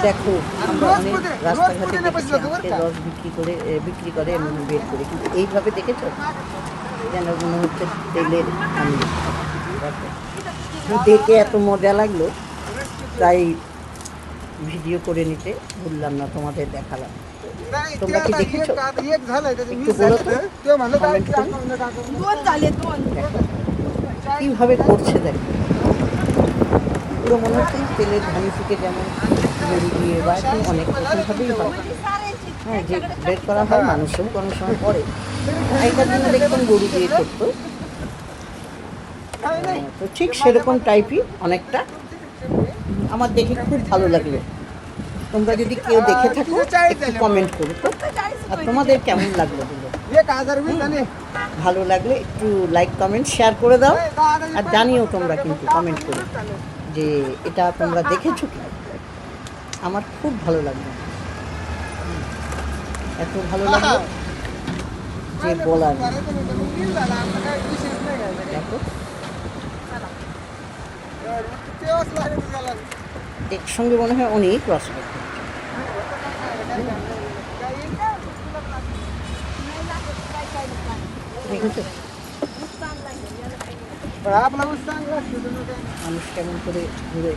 দেখো আমরা অনেক রাস্তাঘাটে দেখেছি আখের রস বিক্রি করে এমনি বের করে, কিন্তু এইভাবে দেখেছো যেন মনে হচ্ছে তেলের আমি দেখে এত মজা লাগলো, তাই ভিডিও করে নিতে ভুললাম না, তোমাদের দেখালাম। তোমরা কি দেখেছো? একটু বলো তো, কমেন্ট করে। দেখো কীভাবে করছে, দেখো পুরো মনে হচ্ছে তেলের ধানি থেকে যেমন গরু দিয়ে বা এখন অনেক রকমভাবেই হয়। হ্যাঁ, যে বের করা হয় মানুষও কোনো সময় করে, আগেকার দিনে দেখতাম গরু দিয়ে করতো, তো ঠিক সেরকম টাইপই অনেকটা। আমার দেখে খুব ভালো লাগলো। তোমরা যদি কেউ দেখে থাকো একটু কমেন্ট করো তো, আর তোমাদের কেমন লাগলো বলো। ভালো লাগলে একটু লাইক কমেন্ট শেয়ার করে দাও, আর জানিও তোমরা কিন্তু কমেন্ট করে যে এটা তোমরা দেখেছো কি। আমার খুব ভালো লাগলো, এত ভালো লাগলো যে বলার। দেখো একসঙ্গে মনে হয় অনেক রসগোল্লা দেখেছো মানুষ কেমন করে ঘুরে